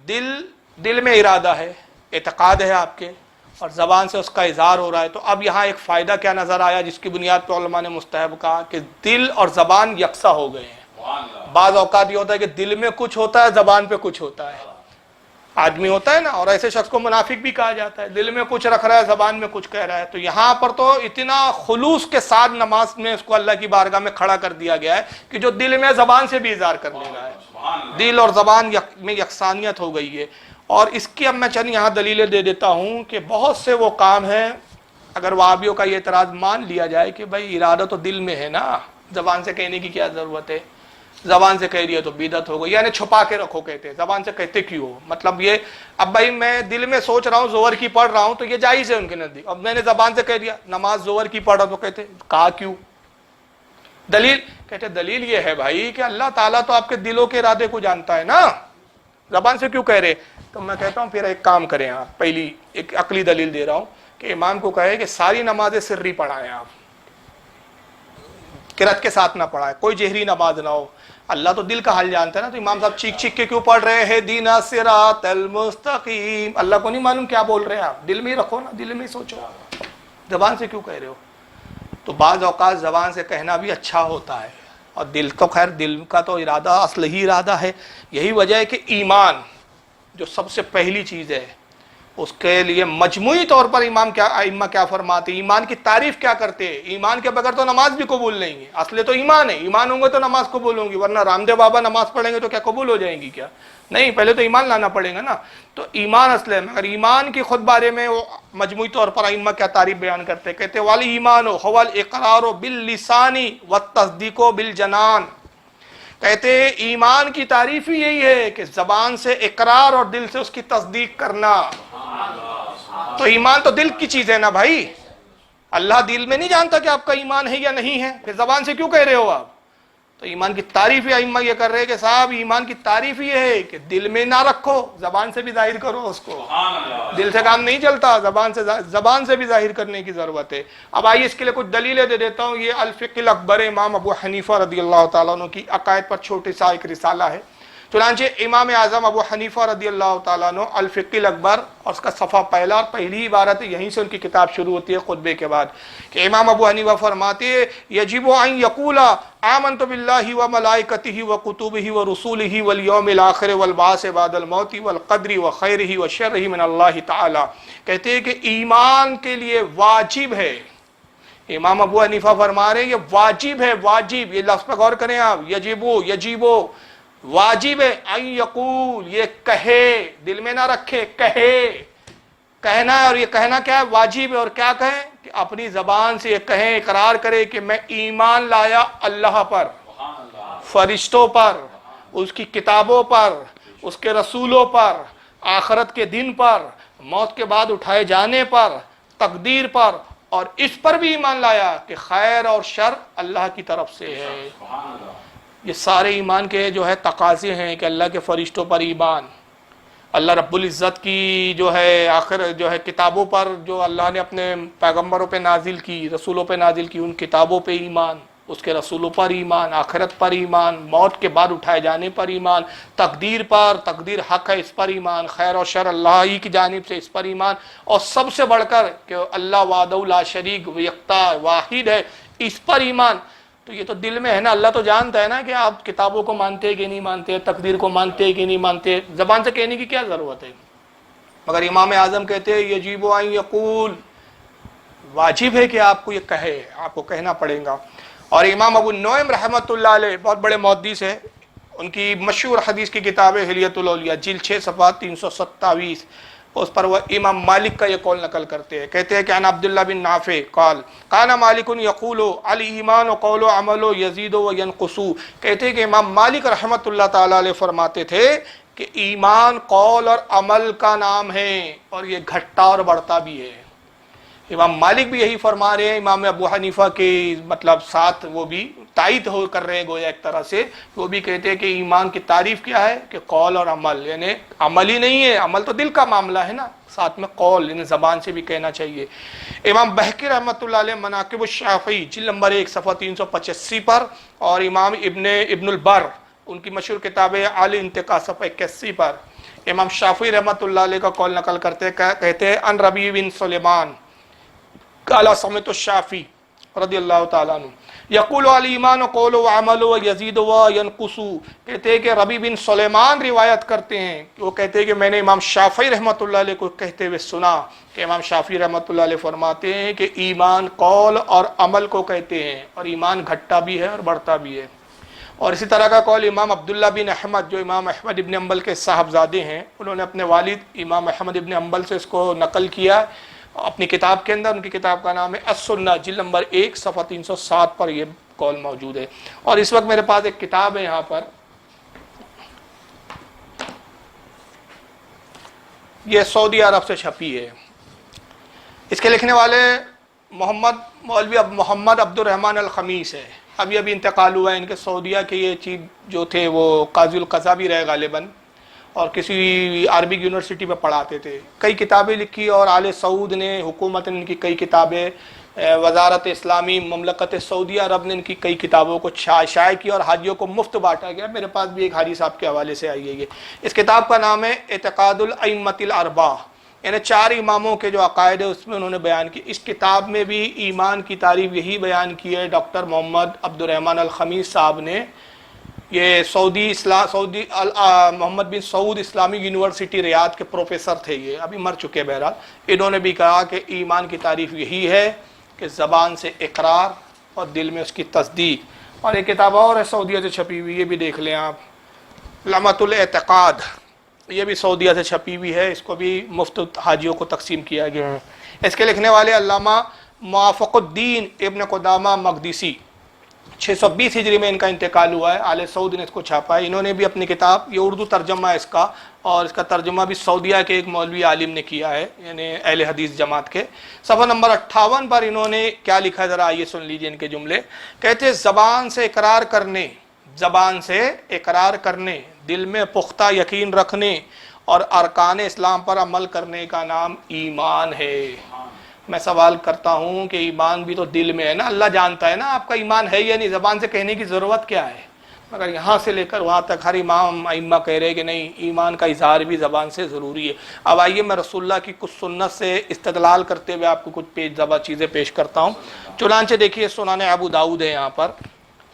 A: دل میں ارادہ ہے, اعتقاد ہے آپ کے, اور زبان سے اس کا اظہار ہو رہا ہے. تو اب یہاں ایک فائدہ کیا نظر آیا جس کی بنیاد پر علماء نے مستحب کہا کہ دل اور زبان یکساں ہو گئے ہیں. بعض اوقات یہ ہوتا ہے کہ دل میں کچھ ہوتا ہے, زبان پہ کچھ ہوتا ہے. آدمی ہوتا ہے نا, اور ایسے شخص کو منافق بھی کہا جاتا ہے, دل میں کچھ رکھ رہا ہے, زبان میں کچھ کہہ رہا ہے. تو یہاں پر تو اتنا خلوص کے ساتھ نماز میں اس کو اللہ کی بارگاہ میں کھڑا کر دیا گیا ہے کہ جو دل میں زبان سے بھی اظہار کر لے رہا ہے. دل اور زبان میں یکسانیت ہو گئی ہے. اور اس کی اب میں چند یہاں دلیلیں دے دیتا ہوں کہ بہت سے وہ کام ہیں, اگر وہابیوں کا یہ اعتراض مان لیا جائے کہ بھائی ارادہ تو دل میں ہے نا, زبان سے کہنے کی کیا ضرورت ہے, زبان سے کہہ رہی ہے تو بدعت ہو گئی, یعنی چھپا کے رکھو کہتے ہیں, زبان سے کہتے کیوں ہو. مطلب یہ, اب بھائی میں دل میں سوچ رہا ہوں ظہر کی پڑھ رہا ہوں تو یہ جائز ہے ان کے نزدیک, اب میں نے زبان سے کہہ دیا نماز ظہر کی پڑھ رہا تو کہتے کہا کیوں, دلیل, کہتے دلیل یہ ہے بھائی کہ اللہ تعالیٰ تو آپ کے دلوں کے ارادے کو جانتا ہے نا, زبان سے کیوں کہہ رہے. تو میں کہتا ہوں پھر ایک کام کریں آپ, پہلی ایک عقلی دلیل دے رہا ہوں کہ امام کو کہے کہ ساری نمازیں سری پڑھائیں, آپ قرات کے ساتھ نہ پڑھائیں, کوئی جہری نماز نہ ہو. اللہ تو دل کا حال جانتا ہے نا, تو امام صاحب چیخ چیخ کے کیوں پڑھ رہے ہیں دینا صراط المستقیم, اللہ کو نہیں معلوم کیا بول رہے ہیں آپ, دل میں ہی رکھو نا, دل میں ہی سوچو, زبان سے کیوں کہہ رہے ہو. تو بعض اوقات زبان سے کہنا بھی اچھا ہوتا ہے, اور دل تو خیر دل کا تو ارادہ اصل ہی ارادہ ہے. یہی وجہ ہے کہ ایمان جو سب سے پہلی چیز ہے اس کے لیے مجموعی طور پر ائمہ کیا فرماتے ہیں، ایمان کی تعریف کیا کرتے ہیں۔ ایمان کے بغیر تو نماز بھی قبول نہیں ہے، اصل تو ایمان ہے، ایمان ہوں گے تو نماز قبول ہوں گی، ورنہ رام دیو بابا نماز پڑھیں گے تو کیا قبول ہو جائیں گی؟ کیا نہیں، پہلے تو ایمان لانا پڑے گا نا۔ تو ایمان اصل ہے، مگر ایمان کی خود بارے میں وہ مجموعی طور پر ائمہ کیا تعریف بیان کرتے ہیں، کہتے والی ایمان هو الاقرار باللسان والتصدیق بالجنان، کہتے ایمان کی تعریف ہی یہی ہے کہ زبان سے اقرار اور دل سے اس کی تصدیق کرنا۔ تو ایمان تو دل کی چیز ہے نا بھائی، اللہ دل میں نہیں جانتا کہ آپ کا ایمان ہے یا نہیں ہے، پھر زبان سے کیوں کہہ رہے ہو آپ؟ تو ایمان کی تعریف ہی ائمہ یہ کر رہے ہیں کہ صاحب ایمان کی تعریف یہ ہے کہ دل میں نہ رکھو، زبان سے بھی ظاہر کرو اس کو۔ دل سے کام نہیں چلتا، زبان سے بھی ظاہر کرنے کی ضرورت ہے۔ اب آئیے اس کے لیے کچھ دلیلیں دے دیتا ہوں۔ یہ الفقہ الاکبر امام ابو حنیفہ رضی اللہ تعالیٰ عنہ کی عقائد پر چھوٹی سا ایک رسالہ ہے۔ چنانچہ امام اعظم ابو حنیفہ رضی اللہ تعالیٰ عنہ الفقہ الاکبر اور اس کا صفحہ پہلا اور پہلی عبارت، یہیں سے ان کی کتاب شروع ہوتی ہے خطبے کے بعد، کہ امام ابو حنیفہ فرماتے ہیں یجب ان یقول آمنت باللہ وملائکتہ وکتبہ ورسولہ والیوم الآخر والبعث بعد الموت والقدر وخیرہ وشرہ من اللہ تعالی، کہتے ہیں کہ ایمان کے لیے واجب ہے، امام ابو حنیفہ فرما رہے ہیں یہ واجب ہے، واجب، یہ لفظ پر غور کریں آپ، یجیبو واجب ہے، ان یقول یہ کہے، دل میں نہ رکھے، کہنا ہے، اور یہ کہنا کیا ہے؟ واجب ہے۔ اور کیا کہیں؟ کہ اپنی زبان سے یہ کہیں، اقرار کرے کہ میں ایمان لایا اللہ پر، فرشتوں پر، اس کی کتابوں پر، اس کے رسولوں پر، آخرت کے دن پر، موت کے بعد اٹھائے جانے پر، تقدیر پر، اور اس پر بھی ایمان لایا کہ خیر اور شر اللہ کی طرف سے ہے۔ یہ سارے ایمان کے جو ہے تقاضے ہیں کہ اللہ کے فرشتوں پر ایمان، اللہ رب العزت کی جو ہے آخر جو ہے کتابوں پر جو اللہ نے اپنے پیغمبروں پہ نازل کی، رسولوں پہ نازل کی، ان کتابوں پہ ایمان، اس کے رسولوں پر ایمان، آخرت پر ایمان، موت کے بعد اٹھائے جانے پر ایمان، تقدیر پر، تقدیر حق ہے اس پر ایمان، خیر اور شر اللہ ہی کی جانب سے اس پر ایمان، اور سب سے بڑھ کر کہ اللہ وحدہ لا شریک یکتا واحد ہے اس پر ایمان۔ تو یہ تو دل میں ہے نا، اللہ تو جانتا ہے نا کہ آپ کتابوں کو مانتے ہیں کہ نہیں مانتے، تقدیر کو مانتے ہیں کہ نہیں مانتے، زبان سے کہنے کی کیا ضرورت ہے؟ مگر امام اعظم کہتے ہیں یجب ان یقول، واجب ہے کہ آپ کو یہ کہے، آپ کو کہنا پڑے گا۔ اور امام ابو نعیم رحمۃ اللہ علیہ بہت بڑے محدث ہیں، ان کی مشہور حدیث کی کتاب ہے حلیۃ الاولیاء، جلد 6 صفحہ 327، اس پر وہ امام مالک کا یہ قول نقل کرتے ہیں، کہتے ہیں کہ عن عبداللہ بن نافع قال کان مالک یقول الایمان قول و عمل یزید و ینقص، کہتے ہیں کہ امام مالک رحمۃ اللہ تعالی علیہ فرماتے تھے کہ ایمان قول اور عمل کا نام ہے اور یہ گھٹتا اور بڑھتا بھی ہے۔ امام مالک بھی یہی فرما رہے ہیں، امام ابو حنیفہ کے مطلب ساتھ وہ بھی تائید ہو کر رہے ہیں گویا ایک طرح سے، وہ بھی کہتے ہیں کہ ایمان کی تعریف کیا ہے کہ قول اور عمل، یعنی عمل ہی نہیں ہے، عمل تو دل کا معاملہ ہے نا، ساتھ میں قول یعنی زبان سے بھی کہنا چاہیے۔ امام بہقی رحمۃ اللہ علیہ مناقب الشافعی جلد نمبر 1 صفحہ 385 پر، اور امام ابن البر ان کی مشہور کتاب ہے عالی انتقاء صفحہ 81 پر امام شافعی رحمۃ اللہ علیہ کا قول نقل کرتے ہیں، کہتے ہیں ان ربیع بن سلیمان قال سمعت الشافعی رضی اللہ تعالیٰ عنہ یقول الایمان قول و عمل و یزید و ینقص، کہتے ہیں کہ ربیع بن سلیمان روایت کرتے ہیں، وہ کہتے ہیں کہ میں نے امام شافعی رحمۃ اللہ علیہ کو کہتے ہوئے سنا کہ امام شافعی رحمۃ اللہ علیہ فرماتے ہیں کہ ایمان قول اور عمل کو کہتے ہیں، اور ایمان گھٹتا بھی ہے اور بڑھتا بھی ہے۔ اور اسی طرح کا قول امام عبداللہ بن احمد جو امام احمد ابن حنبل کے صاحبزادے ہیں، انہوں نے اپنے والد امام احمد ابن حنبل سے اس کو نقل کیا اپنی کتاب کے اندر، ان کی کتاب کا نام ہے السنہ جلد نمبر 1 صفحہ 307 پر یہ قول موجود ہے۔ اور اس وقت میرے پاس ایک کتاب ہے یہاں پر، یہ سعودی عرب سے چھپی ہے، اس کے لکھنے والے مولوی محمد عبد الرحمن الخمیس ہے، ابھی انتقال ہوا ہے ان کے، سعودیہ کے یہ چیف جو تھے وہ قاضی القضا بھی رہے غالباً، اور کسی عربک یونیورسٹی میں پڑھاتے تھے، کئی کتابیں لکھی، اور آل سعود نے، حکومت نے ان کی کئی کتابیں، وزارت اسلامی مملکت سعودیہ عرب نے ان کی کئی کتابوں کو شائع کیا اور حاجیوں کو مفت بانٹا گیا۔ میرے پاس بھی ایک حاجی صاحب کے حوالے سے آئی ہے یہ، اس کتاب کا نام ہے اعتقاد الائمۃ الاربعہ، یعنی 4 اماموں کے جو عقائد ہے اس میں انہوں نے بیان کی۔ اس کتاب میں بھی ایمان کی تعریف یہی بیان کی ہے ڈاکٹر محمد عبد الرحمن الخمیس صاحب نے، یہ محمد بن سعود اسلامک یونیورسٹی ریاض کے پروفیسر تھے، یہ ابھی مر چکے بہرحال. انہوں نے بھی کہا کہ ایمان کی تعریف یہی ہے کہ زبان سے اقرار اور دل میں اس کی تصدیق. اور ایک کتاب اور ہے سعودیہ سے چھپی ہوئی، یہ بھی دیکھ لیں آپ، لمعۃ الاعتقاد، یہ بھی سعودیہ سے چھپی ہوئی ہے، اس کو بھی مفت حاجیوں کو تقسیم کیا گیا ہے. اس کے لکھنے والے علامہ موافق الدین ابن قدامہ مقدسی، 620 ہجری میں ان کا انتقال ہوا ہے. آل سعود نے اس کو چھاپا ہے. انہوں نے بھی اپنی کتاب، یہ اردو ترجمہ ہے اس کا، اور اس کا ترجمہ بھی سعودیہ کے ایک مولوی عالم نے کیا ہے، یعنی اہل حدیث جماعت کے. صفحہ نمبر 58 پر انہوں نے کیا لکھا ہے، ذرا آئیے سن لیجیے ان کے جملے. کہتے ہیں زبان سے اقرار کرنے، دل میں پختہ یقین رکھنے اور ارکان اسلام پر عمل کرنے کا نام ایمان ہے. میں سوال کرتا ہوں کہ ایمان بھی تو دل میں ہے نا، اللہ جانتا ہے نا آپ کا ایمان ہے یا نہیں، زبان سے کہنے کی ضرورت کیا ہے؟ مگر یہاں سے لے کر وہاں تک ہر امام ائمہ کہہ رہے کہ نہیں، ایمان کا اظہار بھی زبان سے ضروری ہے. اب آئیے میں رسول اللہ کی کچھ سنت سے استدلال کرتے ہوئے آپ کو کچھ پیش زبا چیزیں پیش کرتا ہوں. چنانچہ دیکھیے سنن ابو داؤد ہے، یہاں پر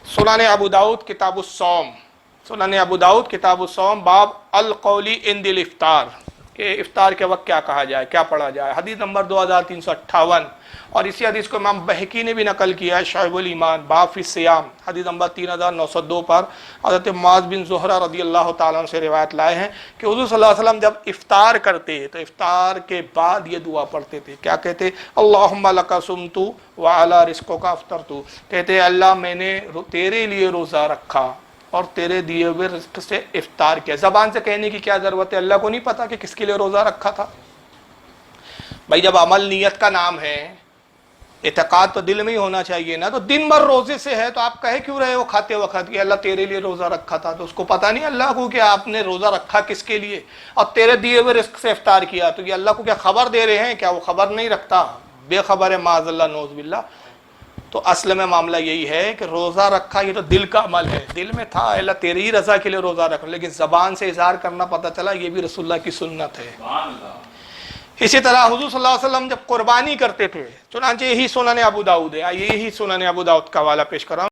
A: سنن ابو داؤد کتاب الصوم، سنن ابو داؤد کتاب الصوم، باب القولی عند الافطار، کہ افطار کے وقت کیا کہا جائے، کیا پڑھا جائے. حدیث نمبر 2358. اور اسی حدیث کو امام بہقی نے بھی نقل کیا ہے، شعب الایمان، باب فی الصیام، حدیث نمبر 3902 پر حضرت معاذ بن زہرہ رضی اللہ تعالیٰ عنہ سے روایت لائے ہیں کہ حضور صلی اللہ علیہ وسلم جب افطار کرتے تو افطار کے بعد یہ دعا پڑھتے تھے. کیا کہتے؟ اللہم لک صمت وعلی رزقک افطرت، کہتے اللہ میں نے تیرے لیے روزہ رکھا اور تیرے دیے ہوئے رزق سے افطار کیا. زبان سے کہنے کی کیا ضرورت ہے؟ اللہ کو نہیں پتا کہ کس کے لیے روزہ رکھا تھا؟ بھائی جب عمل نیت کا نام ہے، اعتقاد تو دل میں ہی ہونا چاہیے نا. تو دن بھر روزے سے ہے تو آپ کہے کیوں رہے ہو کھاتے وقت کہ اللہ تیرے لیے روزہ رکھا تھا؟ تو اس کو پتا نہیں اللہ کو کہ آپ نے روزہ رکھا کس کے لیے، اور تیرے دیے ہوئے رزق سے افطار کیا. تو یہ اللہ کو کیا خبر دے رہے ہیں؟ کیا وہ خبر نہیں رکھتا؟ بے خبر ہے، معاذ اللہ نعوذ باللہ. تو اصل میں معاملہ یہی ہے کہ روزہ رکھا یہ تو دل کا عمل ہے، دل میں تھا اللہ تیری ہی رضا کے لیے روزہ رکھا، لیکن زبان سے اظہار کرنا پتہ چلا یہ بھی رسول اللہ کی سنت ہے. اسی طرح حضور صلی اللہ علیہ وسلم جب قربانی کرتے تھے، چنانچہ یہی سنن ابو داؤد ہے، یہی سنن ابو داؤد کا حوالہ پیش کر رہا ہوں.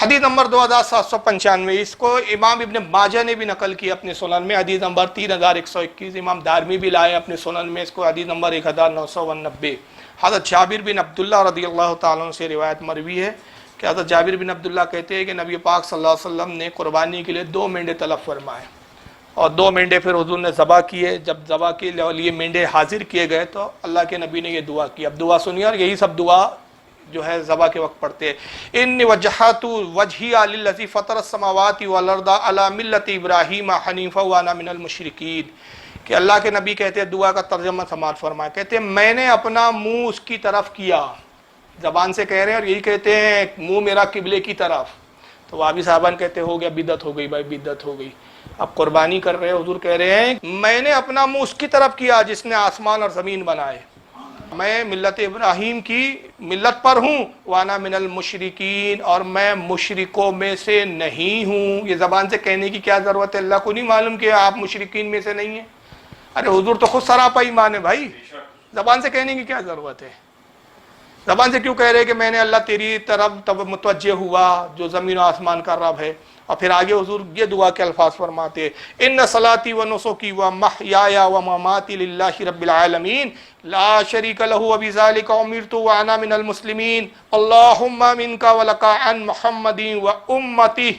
A: حدیث نمبر 2795، اس کو امام ابن ماجہ نے بھی نقل کیا اپنے سنن میں، حدیث نمبر 3121. امام دارمی بھی لائے اپنے سنن میں اس کو، حدیث نمبر 1990. حضرت جابر بن عبداللہ رضی اللہ تعالیٰ عنہ سے روایت مروی ہے کہ حضرت جابر بن عبداللہ کہتے ہیں کہ نبی پاک صلی اللہ علیہ وسلم نے قربانی کے لیے 2 مینڈے طلب فرمائے، اور 2 مینڈے پھر حضور نے ذبح کیے. جب ذبح کے لیے مینڈے حاضر کیے گئے تو اللہ کے نبی نے یہ دعا کی. اب دعا سنیے، اور یہی سب دعا جو ہے ذبح کے وقت پڑھتے ہیں. انی وجہت وجہی للذی فطر السماوات والارض علی ملت ابراہیم حنیفا وانا من المشرکین، کہ اللہ کے نبی کہتے ہیں، دعا کا ترجمہ سماعت فرمائے، کہتے ہیں میں نے اپنا منہ اس کی طرف کیا، زبان سے کہہ رہے ہیں، اور یہی کہتے ہیں منہ میرا قبلے کی طرف. تو وہابی صاحبان کہتے ہو گیا بدعت ہو گئی، بھائی بدعت ہو گئی. اب قربانی کر رہے ہیں، حضور کہہ رہے ہیں میں نے اپنا منہ اس کی طرف کیا جس نے آسمان اور زمین بنائے، میں ملت ابراہیم کی ملت پر ہوں، وانا من المشرکین، اور میں مشرکوں میں سے نہیں ہوں. یہ زبان سے کہنے کی کیا ضرورت ہے؟ اللہ کو نہیں معلوم کہ آپ مشرکین میں سے نہیں ہیں؟ ارے حضور تو خود سراپا ایمان ہے بھائی، زبان سے کہنے کی کیا ضرورت ہے؟ زبان سے کیوں کہہ رہے کہ میں نے اللہ تیری طرف متوجہ ہوا جو زمین و آسمان کا رب ہے. اور پھر آگے حضور یہ دعا کے الفاظ فرماتے ہیں، ان صلاتی و نسکی و محیای و مماتی للہ رب العالمین لا شریک لہ وبذالک امرت وانا من المسلمین اللہم منک ولک عن محمد و امتہ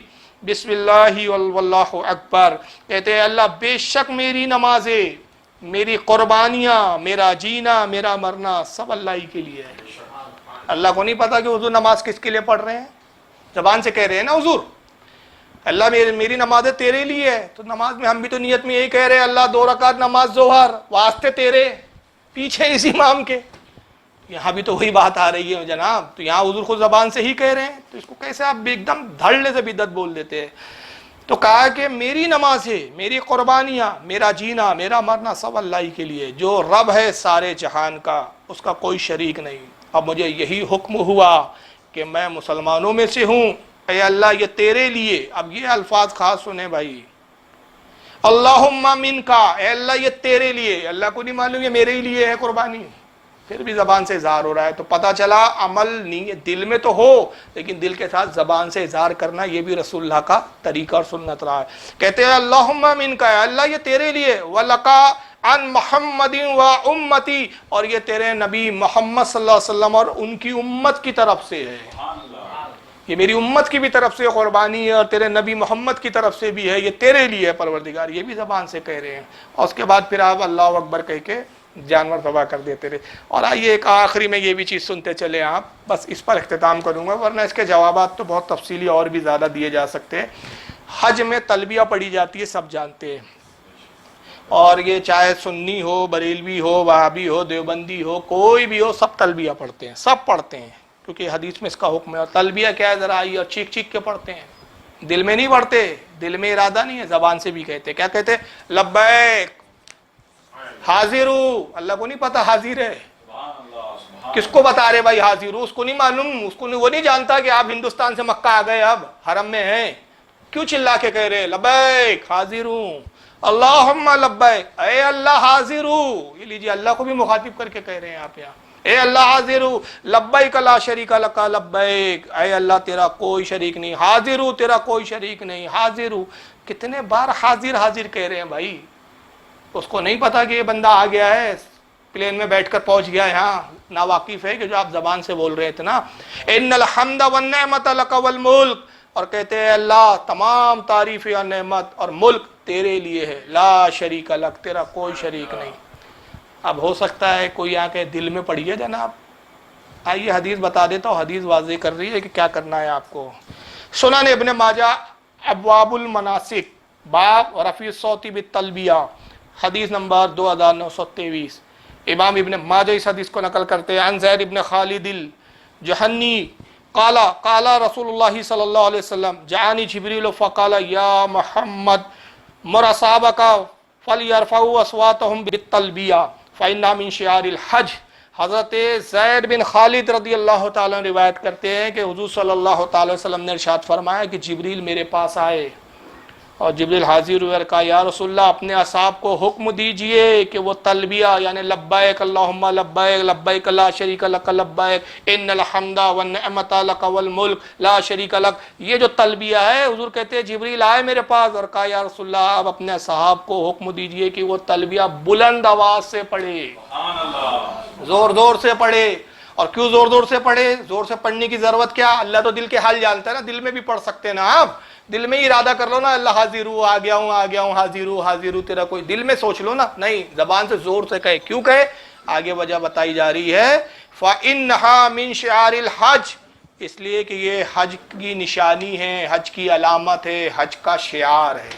A: بسم اللہ واللہ اکبر. کہتے ہیں اللہ بے شک میری نمازیں، میری قربانیاں، میرا جینا، میرا مرنا سب اللہ ہی کے لیے ہے. اللہ کو نہیں پتا کہ حضور نماز کس کے لیے پڑھ رہے ہیں؟ زبان سے کہہ رہے ہیں نا حضور اللہ میری نمازیں تیرے لیے ہے. تو نماز میں ہم بھی تو نیت میں یہی کہہ رہے ہیں اللہ 2 رکعت نماز ظہر واسطے تیرے، پیچھے اس امام کے. یہاں بھی تو وہی بات آ رہی ہے جناب. تو یہاں حضور خود زبان سے ہی کہہ رہے ہیں، تو اس کو کیسے آپ ایک دم دھڑلے سے بدعت بول دیتے ہیں؟ تو کہا کہ میری نمازیں، میری قربانیاں، میرا جینا، میرا مرنا سب اللہ ہی کے لیے، جو رب ہے سارے جہان کا، اس کا کوئی شریک نہیں. اب مجھے یہی حکم ہوا کہ میں مسلمانوں میں سے ہوں، اے اللہ یہ تیرے لیے. اب یہ الفاظ خاص سنیں بھائی، اللہم منکا، اے اللہ یہ تیرے لیے. اللہ کو نہیں معلوم یہ میرے ہی لیے ہے قربانی؟ پھر بھی زبان سے اظہار ہو رہا ہے، تو پتہ چلا عمل نہیں ہے، دل میں تو ہو لیکن دل کے ساتھ زبان سے اظہار کرنا یہ بھی رسول اللہ کا طریقہ اور سنت رہا ہے۔ کہتے ہیں اللہم منک، اللہ یہ تیرے لیے، وَلَقَا عن محمد و امتی، اور یہ تیرے نبی محمد صلی اللہ علیہ وسلم اور ان کی امت کی طرف سے ہے، یہ میری امت کی بھی طرف سے قربانی ہے اور تیرے نبی محمد کی طرف سے بھی ہے، یہ تیرے لیے ہے پروردگار، یہ بھی زبان سے کہہ رہے ہیں۔ اور اس کے بعد پھر آپ اللہ اکبر کہہ کے جانور ذبح کر دیتے رہے۔ اور آئیے ایک آخری میں یہ بھی چیز سنتے چلے آپ، بس اس پر اختتام کروں گا، ورنہ اس کے جوابات تو بہت تفصیلی اور بھی زیادہ دیے جا سکتے ہیں۔ حج میں تلبیہ پڑھی جاتی ہے، سب جانتے ہیں، اور یہ چاہے سنی ہو، بریلوی ہو، وہابی ہو، دیوبندی ہو، کوئی بھی ہو، سب تلبیہ پڑھتے ہیں، سب پڑھتے ہیں، کیونکہ حدیث میں اس کا حکم ہے۔ اور تلبیہ کیا ہے ذرا آئیے، اور چیخ چیخ کے پڑھتے ہیں، دل میں نہیں پڑھتے، دل میں ارادہ نہیں ہے، زبان سے بھی کہتے ہیں۔ کیا کہتے ہیں؟ لبیک، حاضر ہوں، اللہ کو نہیں پتا حاضر ہے، کس کو بتا رہے بھائی حاضر ہوں؟ اس کو نہیں معلوم، اس کو وہ نہیں جانتا کہ آپ ہندوستان سے مکہ آ گئے، اب حرم میں ہیں، کیوں چلا کے کہہ رہے لبیک حاضر ہوں، اللہم لبیک، اے اللہ حاضر ہوں، یہ لیجیے اللہ کو بھی مخاطب کر کے کہہ رہے ہیں آپ یہاں، اے اللہ حاضر ہوں، لبیک لا شریک لک لبیک، اے اللہ تیرا کوئی شریک نہیں، حاضر ہوں تیرا کوئی شریک نہیں، حاضر ہوں۔ کتنے بار حاضر حاضر کہہ رہے ہیں بھائی، اس کو نہیں پتا کہ یہ بندہ آ گیا ہے، پلین میں بیٹھ کر پہنچ گیا ہے، ہاں ناواقف ہے کہ جو آپ زبان سے بول رہے تھے نا، ان الحمد والنعمت لک والملک، اور کہتے ہیں اللہ تمام تعریف اور نعمت اور ملک تیرے لیے ہے، لا شریک لک، تیرا کوئی شریک نہیں۔ اب ہو سکتا ہے کوئی آ کے دل میں پڑھیے جناب، آئیے حدیث بتا دیتا ہوں، حدیث واضح کر رہی ہے کہ کیا کرنا ہے آپ کو۔ سنن ابن ماجہ ابواب المناسک باب رفیع الصوت بالتلبیہ، حدیث نمبر 2923، امام ابن ماجہ اس حدیث کو نقل کرتے ہیں، عن زید ابن خالد الجہنی قال قال رسول اللہ صلی اللہ علیہ وسلم جاءنی جبریل فقال یا محمد مر اصحابک فلیرفعوا اصواتهم بالتلبیہ فإنها من شعار الحج۔ حضرت زید بن خالد رضی اللہ تعالیٰ عنہ روایت کرتے ہیں کہ حضور صلی اللہ تعالی وسلم نے ارشاد فرمایا کہ جبریل میرے پاس آئے اور جبریل حاضر ہوئے اور کہا یا رسول اللہ اپنے اصحاب کو حکم دیجئے کہ وہ تلبیہ یعنی لبیک اللہم لبیک لبیک لا شریک لک لبیک ان الحمد والنعمت لک والملک لا شریک لک، یہ جو تلبیہ ہے حضور کہتے ہیں جبریل آئے میرے پاس اور کہا یا رسول اللہ آپ اپنے اصحاب کو حکم دیجئے کہ وہ تلبیہ بلند آواز سے پڑھے، زور زور سے پڑھے۔ اور کیوں زور زور سے پڑھے؟ زور سے پڑھنے کی ضرورت کیا؟ اللہ تو دل کے حال جانتا ہے نا، دل میں بھی پڑھ سکتے ہیں نا آپ، دل میں ہی ارادہ کر لو نا اللہ حاضر ہوں، آ گیا ہوں آ گیا ہوں، حاضر ہوں حاضر ہوں، تیرا کوئی دل میں سوچ لو نا، نہیں زبان سے زور سے کہے۔ کیوں کہے؟ آگے وجہ بتائی جا رہی ہے، فَإِنَّهَا مِن شِعَارِ الْحَجِّ، اس لیے کہ یہ حج کی نشانی ہے، حج کی علامت ہے، حج کا شعار ہے،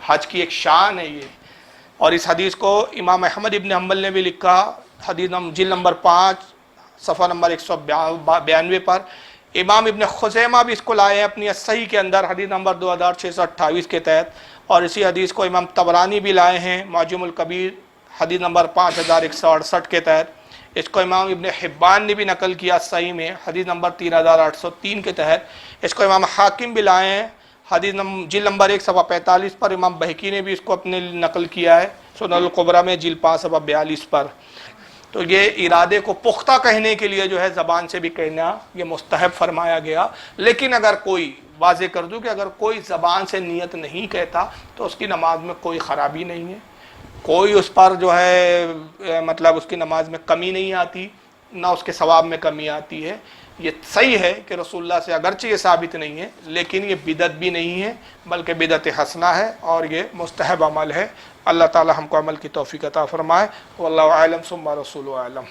A: حج کی ایک شان ہے یہ۔ اور اس حدیث کو امام احمد ابن حنبل نے بھی لکھا، حدیث جلد نمبر 5 صفحہ نمبر 192 پر۔ امام ابن خزیمہ بھی اس کو لائے ہیں اپنی صحیح کے اندر حدیث نمبر 2628 کے تحت، اور اسی حدیث کو امام طبرانی بھی لائے ہیں معجم الکبیر حدیث نمبر 5168 کے تحت۔ اس کو امام ابن حبان نے بھی نقل کیا صحیح میں حدیث نمبر 3803 کے تحت۔ اس کو امام حاکم بھی لائے ہیں حدیث جلد نمبر 1 صفحہ 45 پر۔ امام بہقی نے بھی اس کو اپنے نقل کیا ہے سنن الکبریٰ میں جلد 5 صفحہ 42 پر۔ تو یہ ارادے کو پختہ کہنے کے لیے جو ہے زبان سے بھی کہنا یہ مستحب فرمایا گیا، لیکن اگر کوئی واضح کر دوں کہ اگر کوئی زبان سے نیت نہیں کہتا تو اس کی نماز میں کوئی خرابی نہیں ہے، کوئی اس پر جو ہے مطلب اس کی نماز میں کمی نہیں آتی، نہ اس کے ثواب میں کمی آتی ہے۔ یہ صحیح ہے کہ رسول اللہ سے اگرچہ یہ ثابت نہیں ہے لیکن یہ بدعت بھی نہیں ہے بلکہ بدعت حسنہ ہے اور یہ مستحب عمل ہے۔ اللہ تعالی ہم کو عمل کی توفیق عطا فرمائے۔ واللہ اعلم ثم رسول اعلم۔